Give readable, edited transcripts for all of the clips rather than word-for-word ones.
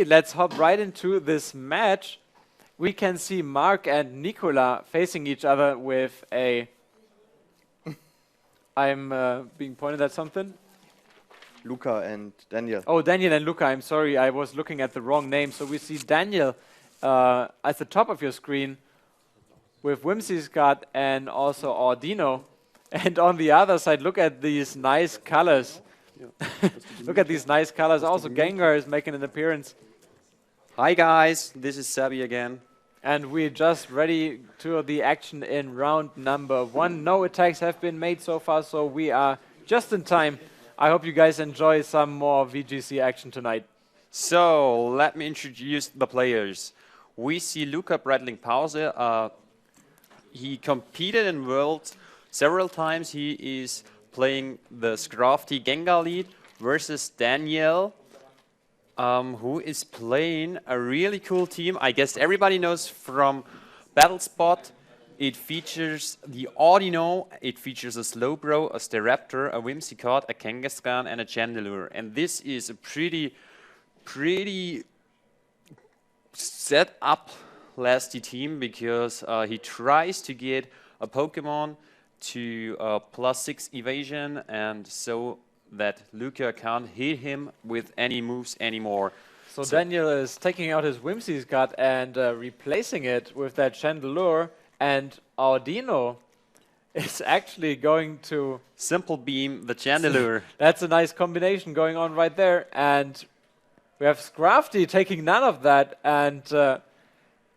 Let's hop right into this match. We can see Mark and Nicola facing each other with a... I'm being pointed at something. Luca and Daniel. Oh, Daniel and Luca, I'm sorry, I was looking at the wrong name. So we see Daniel at the top of your screen with Whimsicott and also Ordino. And on the other side, look at these nice colors. Look at these nice colors. Also, Gengar is making an appearance. Hi guys, this is Sabi again. And we're just ready to the action in round number 1. No attacks have been made so far, so we are just in time. I hope you guys enjoy some more VGC action tonight. So, let me introduce the players. We see Luca Bradling Pause. He competed in Worlds several times. He is playing the Scrafty Gengar lead versus Daniel, who is playing a really cool team. I guess everybody knows from BattleSpot. It features the Audino, it features a Slowbro, a Staraptor, a Whimsicott, a Kangaskhan, and a Chandelure. And this is a pretty set up lasty team because he tries to get a Pokémon to +6 evasion, and so that Luca can't hit him with any moves anymore. So Daniel is taking out his Whimsicott and replacing it with that Chandelure, and Audino is actually going to... Simple Beam the Chandelure. That's a nice combination going on right there, and we have Scrafty taking none of that and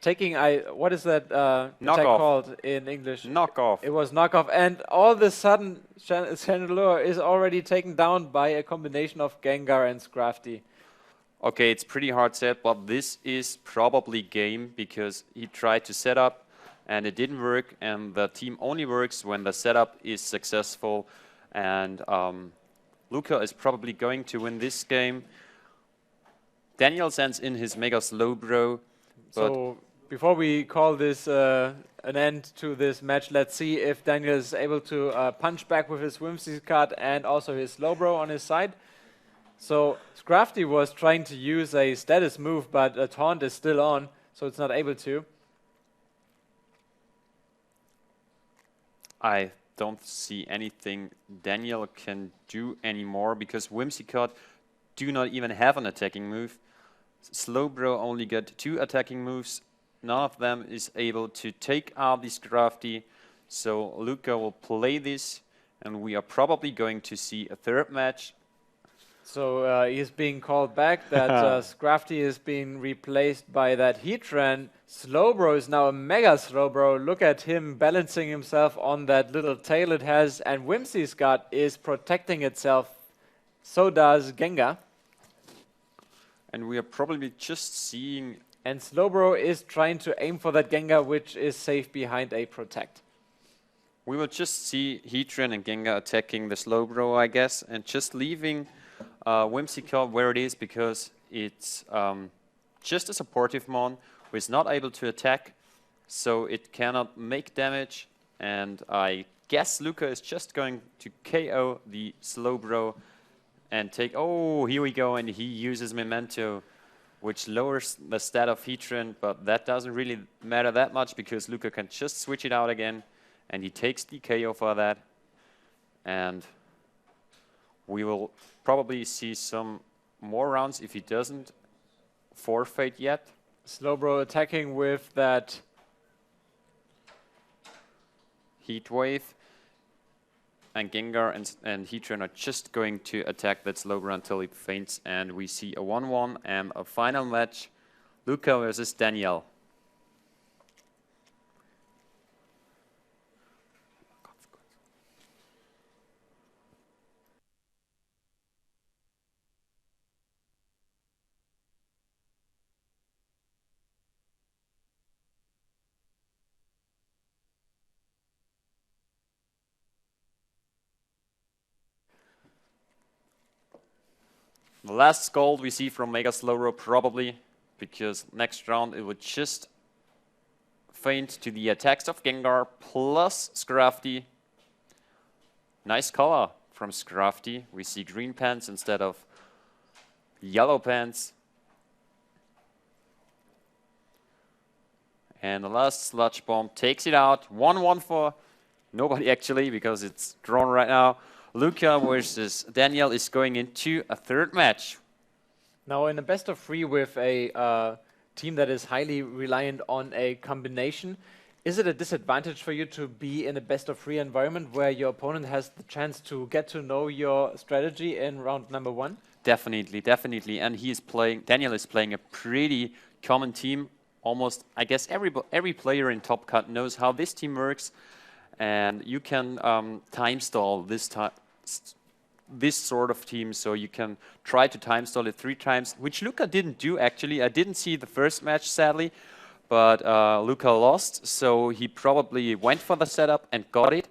taking... what is that attack called in English? Knockoff. It was knockoff, and all of a sudden Chandelure is already taken down by a combination of Gengar and Scrafty. Okay, it's pretty hard set, but this is probably game because he tried to set up and it didn't work, and the team only works when the setup is successful, and Luca is probably going to win this game. Daniel sends in his Mega Slowbro. So before we call this an end to this match, let's see if Daniel is able to punch back with his Whimsicott and also his Slowbro on his side. So Scrafty was trying to use a status move, but a taunt is still on, so it's not able to. I don't see anything Daniel can do anymore because Whimsicott do not even have an attacking move. Slowbro only got 2 attacking moves. None of them is able to take out this Scrafty. So Luca will play this, and we are probably going to see a third match. So he's being called back, that Scrafty is being replaced by that Heatran. Slowbro is now a Mega Slowbro. Look at him balancing himself on that little tail it has, and Whimsicott is protecting itself. So does Gengar. And we are probably just seeing... And Slowbro is trying to aim for that Gengar, which is safe behind a Protect. We will just see Heatran and Gengar attacking the Slowbro, I guess, and just leaving Whimsicott where it is because it's just a supportive mon who is not able to attack, so it cannot make damage. And I guess Luca is just going to KO the Slowbro and take... Oh, here we go, and he uses Memento, which lowers the stat of Heatran, but that doesn't really matter that much because Luca can just switch it out again, and he takes the KO for that. And we will probably see some more rounds if he doesn't forfeit yet. Slowbro attacking with that Heat Wave. And Gengar and Heatran are just going to attack that Slowbro until he faints. And we see a 1-1 and a final match. Luca versus Daniel. The last gold we see from Mega Slowbro probably, because next round it would just faint to the attacks of Gengar plus Scrafty. Nice color from Scrafty. We see green pants instead of yellow pants. And the last sludge bomb takes it out. 1-1 for nobody actually, because it's drawn right now. Luca versus Daniel is going into a third match. Now, in a best of three with a team that is highly reliant on a combination, is it a disadvantage for you to be in a best of three environment where your opponent has the chance to get to know your strategy in round number one? Definitely, definitely. And Daniel is playing a pretty common team. Almost, I guess, every player in Top Cut knows how this team works. And you can time stall this sort of team, so you can try to time stall it 3 times, which Luca didn't do actually. I didn't see the first match, sadly, but Luca lost, so he probably went for the setup and got it.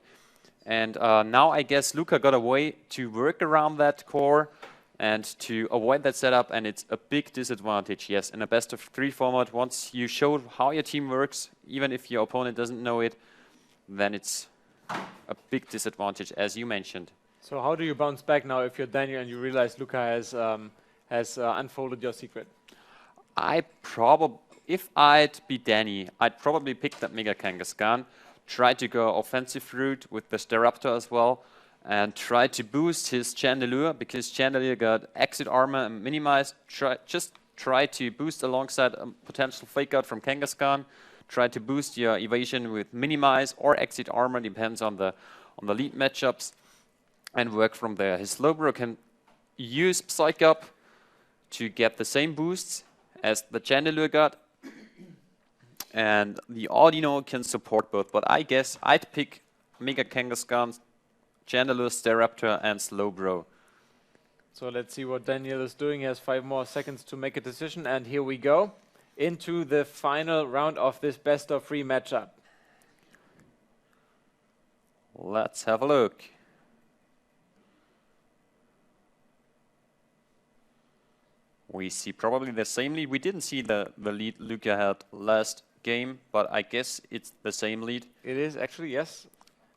And now I guess Luca got a way to work around that core and to avoid that setup, and it's a big disadvantage, yes, in a best of 3 format. Once you show how your team works, even if your opponent doesn't know it, then it's a big disadvantage, as you mentioned. So how do you bounce back now if you're Daniel and you realize Luca has unfolded your secret? If I'd be Danny, I'd probably pick that Mega Kangaskhan, try to go offensive route with the Staraptor as well, and try to boost his Chandelure, because Chandelure got exit armor and minimized. Just try to boost alongside a potential fake out from Kangaskhan. Try to boost your evasion with minimize or exit armor, depends on the lead matchups, and work from there. His Slowbro can use Psych Up to get the same boosts as the Chandelure got, and the Audino can support both, but I guess I'd pick Mega Kangaskhan, Chandelure, Staraptor, and Slowbro. So let's see what Daniel is doing. He has 5 more seconds to make a decision, and here we go into the final round of this best of 3 matchup. Let's have a look. We see probably the same lead. We didn't see the lead Luca had last game, but I guess it's the same lead. It is actually, yes.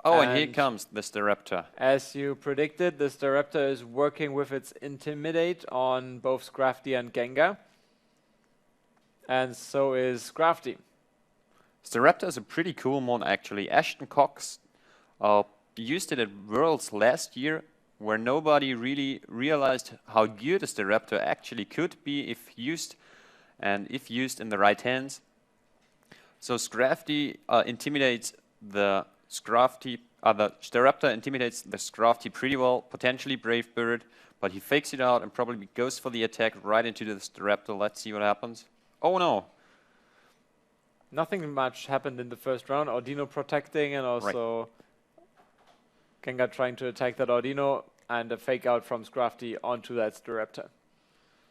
Oh, and here comes the Staraptor. As you predicted, the Staraptor is working with its Intimidate on both Scrafty and Gengar. And so is Scrafty. Staraptor is a pretty cool mon, actually. Ashton Cox used it at Worlds last year, where nobody really realized how good a Staraptor actually could be if used, and if used in the right hands. So Scrafty intimidates the Scrafty. The Staraptor intimidates the Scrafty pretty well, potentially Brave Bird, but he fakes it out and probably goes for the attack right into the Staraptor. Let's see what happens. Oh no! Nothing much happened in the first round. Audino protecting, and also Gengar trying to attack that Audino, and a fake out from Scrafty onto that Staraptor.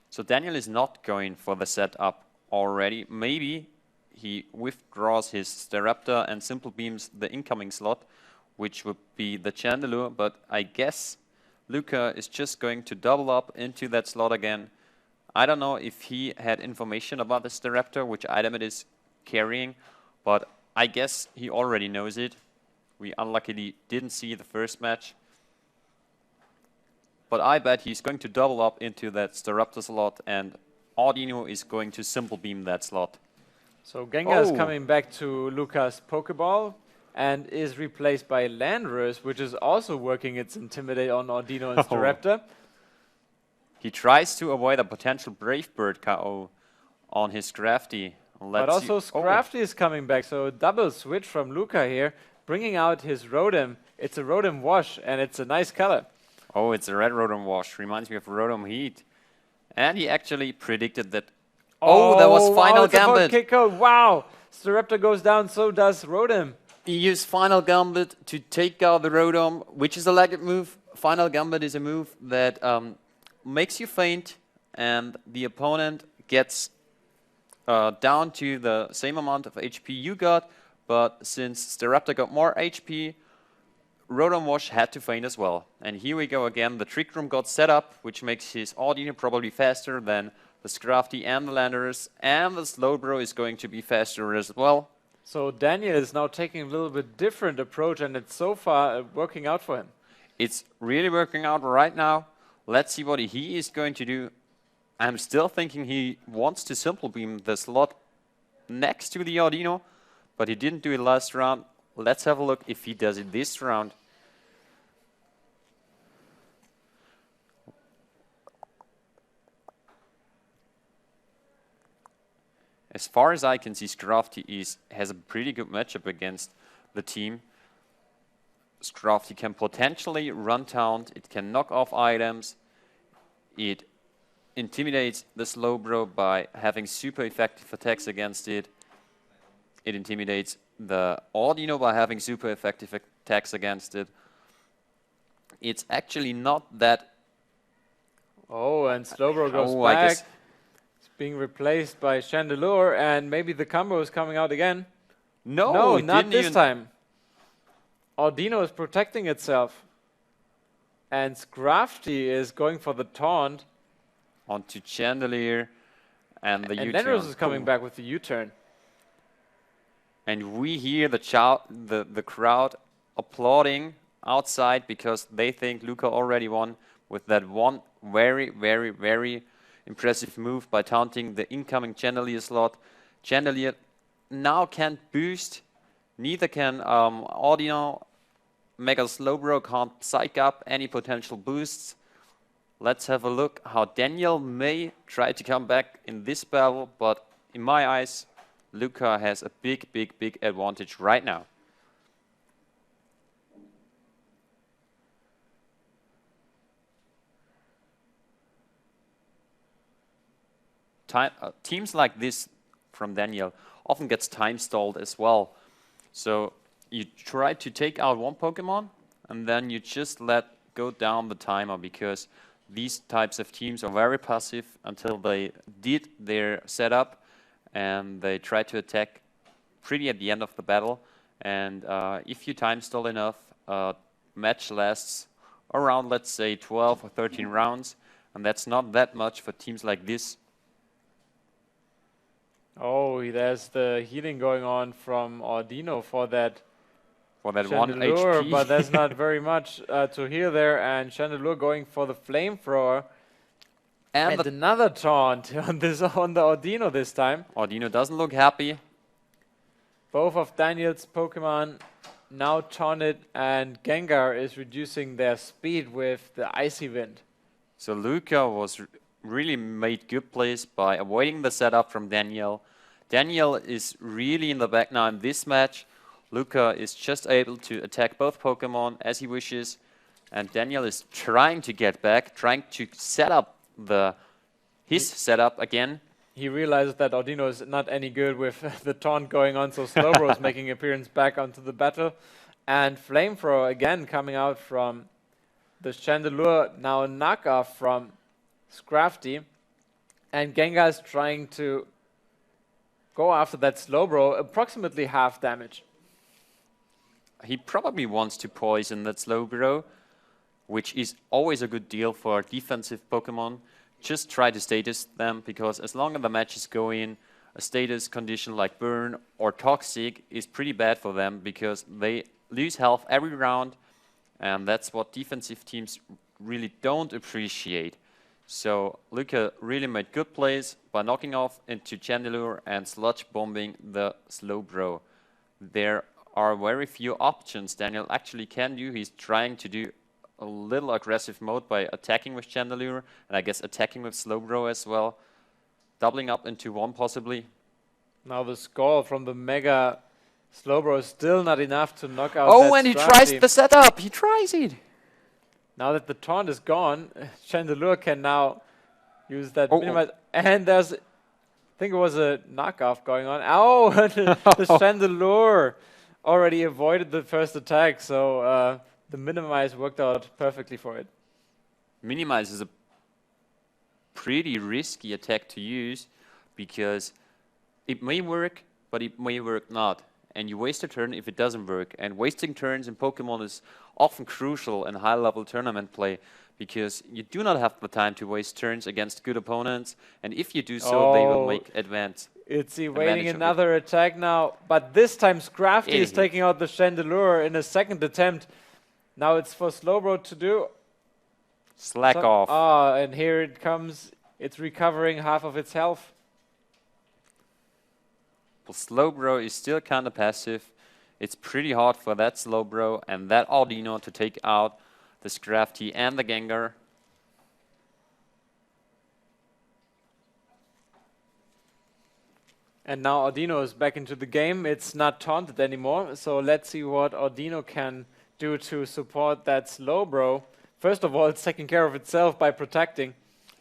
So Daniel is not going for the setup already. Maybe he withdraws his Staraptor and simple beams the incoming slot, which would be the Chandelure, but I guess Luca is just going to double up into that slot again. I don't know if he had information about the Staraptor, which item it is carrying, but I guess he already knows it. We unluckily didn't see the first match. But I bet he's going to double up into that Staraptor slot, and Audino is going to simple beam that slot. So Gengar is coming back to Luca's Pokeball and is replaced by Landorus, which is also working its Intimidate on Audino and Staraptor. He tries to avoid a potential Brave Bird KO on his Scrafty. But also Scrafty is coming back, so a double switch from Luca here, bringing out his Rotom. It's a Rotom Wash, and it's a nice color. Oh, it's a red Rotom Wash. Reminds me of Rotom Heat. And he actually predicted that. Oh, that was Final Gambit. Kick code. Wow! Staraptor goes down, so does Rotom. He used Final Gambit to take out the Rotom, which is a lagged move. Final Gambit is a move that makes you faint, and the opponent gets down to the same amount of HP you got, but since Staraptor got more HP, Rotom Wash had to faint as well. And here we go again, the Trick Room got set up, which makes his Audino probably faster than the Scrafty and the Landorus, and the Slowbro is going to be faster as well. So Daniel is now taking a little bit different approach, and it's so far working out for him. It's really working out right now. Let's see what he is going to do. I'm still thinking he wants to simple beam the slot. next to the Audino, but he didn't do it last round. Let's have a look if he does it this round. As far as I can see, Scrafty has a pretty good matchup against the team. Scrafty can potentially run taunt, it can knock off items, it intimidates the Slowbro by having super effective attacks against it. It intimidates the Audino by having super effective attacks against it. It's actually not that... Oh, and Slowbro goes back. It's being replaced by Chandelure, and maybe the combo is coming out again. No, not this time. Audino is protecting itself. And Scrafty is going for the taunt. Onto Chandelier and the U-turn. And Nenros is coming back with the U-turn. And we hear the crowd applauding outside because they think Luca already won with that one very, very, very impressive move by taunting the incoming Chandelier slot. Chandelier now can't boost, neither can Audino. Mega Slowbro can't psych up any potential boosts. Let's have a look how Daniel may try to come back in this battle, but in my eyes, Luca has a big, big, big advantage right now. Teams like this from Daniel often gets time stalled as well. So you try to take out one Pokemon and then you just let go down the timer because these types of teams are very passive until they did their setup and they try to attack pretty at the end of the battle. And if you time stall enough, match lasts around, let's say, 12 or 13 rounds, and that's not that much for teams like this. Oh, there's the healing going on from Audino for that one Chandelure, HP. but there's not very much to heal there, and Chandelure going for the flamethrower. And another taunt on the Audino this time. Audino doesn't look happy. Both of Daniel's Pokemon now taunted, and Gengar is reducing their speed with the Icy Wind. So Luca was really made good plays by avoiding the setup from Daniel. Daniel is really in the back now in this match. Luca is just able to attack both Pokemon as he wishes, and Daniel is trying to get back, trying to set up his setup again. He realizes that Audino is not any good with the taunt going on, so Slowbro is making appearance back onto the battle. And Flamethrower again coming out from the Chandelure, now a knockoff from Scrafty. And Gengar is trying to go after that Slowbro, approximately half damage. He probably wants to poison that Slowbro, which is always a good deal for defensive Pokemon. Just try to status them, because as long as the matches go in, a status condition like Burn or Toxic is pretty bad for them, because they lose health every round, and that's what defensive teams really don't appreciate. So Luca really made good plays by knocking off into Chandelure and sludge bombing the Slowbro. There are very few options Daniel actually can do. He's trying to do a little aggressive mode by attacking with Chandelure, and I guess attacking with Slowbro as well. Doubling up into one possibly. Now the score from the Mega Slowbro is still not enough to knock out Oh, that and he Scrafty. tries the setup! He tries it! Now that the taunt is gone, Chandelure can now use that minimize. And there's, I think it was a knockoff going on. Oh, the Chandelure already avoided the first attack, so the minimize worked out perfectly for it. Minimize is a pretty risky attack to use, because it may work, but it may work not. And you waste a turn if it doesn't work. And wasting turns in Pokemon is often crucial in high-level tournament play, because you do not have the time to waste turns against good opponents. And if you do so, they will make advance. It's evading another attack now, but this time Scrafty is taking out the Chandelure in a second attempt. Now it's for Slowbro to do. Slack off. Ah, and here it comes. It's recovering half of its health. The Slowbro is still kind of passive. It's pretty hard for that Slowbro and that Audino to take out the Scrafty and the Gengar. And now Audino is back into the game. It's not taunted anymore. So let's see what Audino can do to support that Slowbro. First of all, it's taking care of itself by protecting.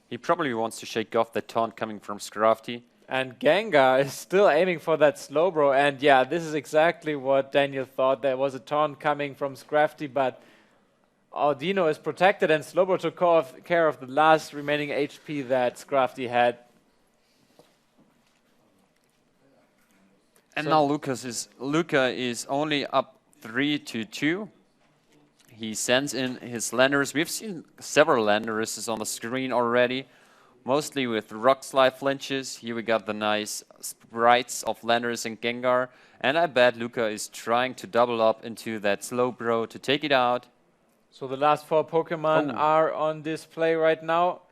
He probably wants to shake off the taunt coming from Scrafty. And Gengar is still aiming for that Slowbro. And yeah, this is exactly what Daniel thought. There was a taunt coming from Scrafty, but Audino is protected and Slowbro took care of the last remaining HP that Scrafty had. And now Luca is only up 3-2. He sends in his Landorus. We've seen several Landoruses on the screen already, mostly with Rock Slide flinches. Here we got the nice sprites of Landorus and Gengar. And I bet Luca is trying to double up into that Slowbro to take it out. So the last 4 Pokemon are on display right now.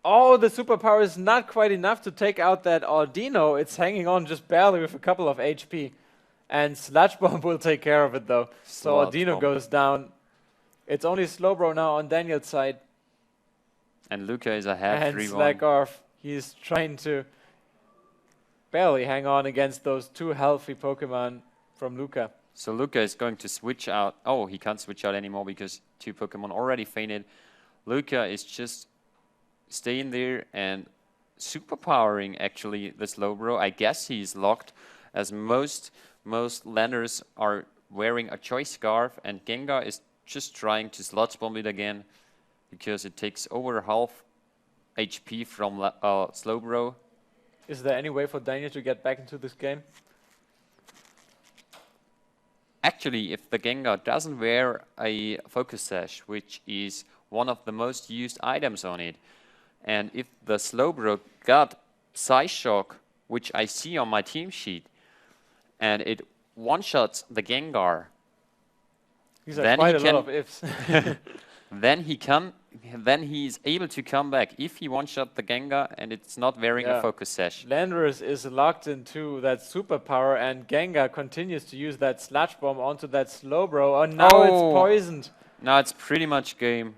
Oh, the superpower is not quite enough to take out that Audino. It's hanging on just barely with a couple of HP. And Sludge Bomb will take care of it though. So Audino goes down. It's only Slowbro now on Daniel's side. And Luca is ahead 3-1. And slack off. He's trying to barely hang on against those 2 healthy Pokemon from Luca. So Luca is going to switch out. Oh, he can't switch out anymore because 2 Pokemon already fainted. Luca is just staying there and superpowering actually the Slowbro. I guess he's locked, as most Landers are wearing a Choice Scarf, and Gengar is just trying to Sludge Bomb it again because it takes over half HP from Slowbro. Is there any way for Daniel to get back into this game? Actually, if the Gengar doesn't wear a Focus Sash, which is one of the most used items on it, and if the Slowbro got Psyshock, which I see on my team sheet, and it one-shots the Gengar, these are quite a lot of ifs. then he is able to come back if he one-shot the Gengar and it's not wearing a Focus Sash. Landorus is locked into that superpower, and Gengar continues to use that Sludge Bomb onto that Slowbro. And now it's poisoned. Now it's pretty much game.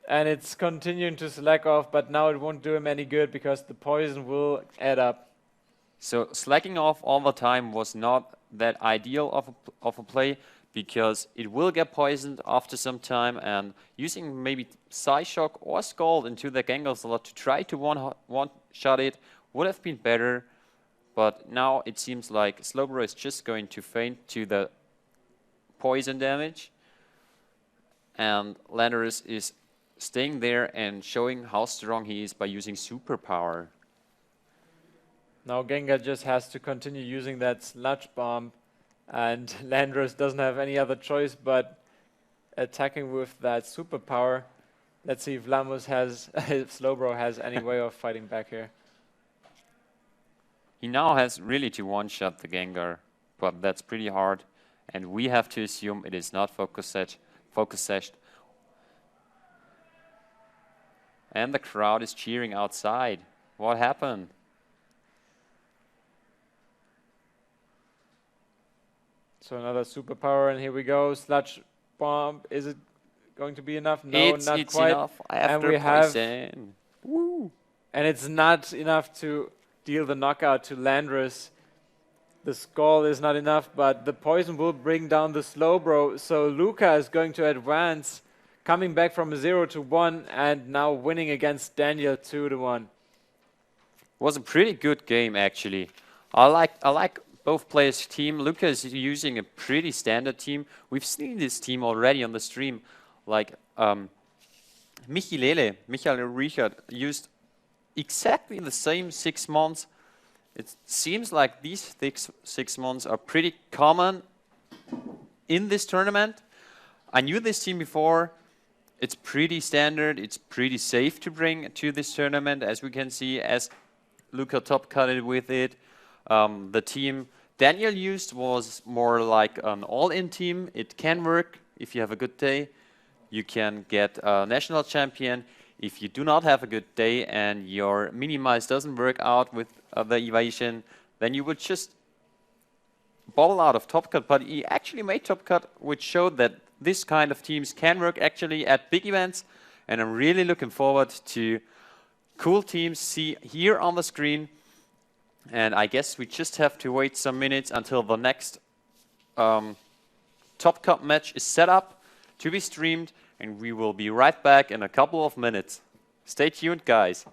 And it's continuing to slack off, but now it won't do him any good because the poison will add up. So slacking off all the time was not that ideal of a play, because it will get poisoned after some time, and using maybe Psyshock or Scald into the Gengar slot to try to one-shot it would have been better. But now it seems like Slowbro is just going to faint to the poison damage, and Landorus is staying there and showing how strong he is by using Superpower. Now Gengar just has to continue using that Sludge Bomb, and Landorus doesn't have any other choice but attacking with that Superpower. Let's see if Slowbro has any way of fighting back here. He now has really to one-shot the Gengar, but that's pretty hard, and we have to assume it is not Focus Sashed. And the crowd is cheering outside. What happened? So another Superpower, and here we go. Sludge Bomb. Is it going to be enough? No, it's not quite. Enough after and we poison. Woo! And it's not enough to deal the knockout to Landorus. The Skull is not enough, but the poison will bring down the Slowbro. So Luca is going to advance, coming back from a 0-1 and now winning against Daniel 2-1. Was a pretty good game actually. I like both players' team. Luca is using a pretty standard team. We've seen this team already on the stream. Like Michael Richard used exactly the same 6 months. It seems like these 6 months are pretty common in this tournament. I knew this team before. It's pretty standard. It's pretty safe to bring to this tournament, as we can see, as Luca top-cutted with it. The team Daniel used was more like an all-in team. It can work if you have a good day. You can get a national champion. If you do not have a good day and your minimize doesn't work out with the evasion, then you would just ball out of Top Cut. But he actually made Top Cut, which showed that this kind of teams can work actually at big events. And I'm really looking forward to cool teams see here on the screen. And I guess we just have to wait some minutes until the next Top Cut match is set up to be streamed. And we will be right back in a couple of minutes. Stay tuned, guys.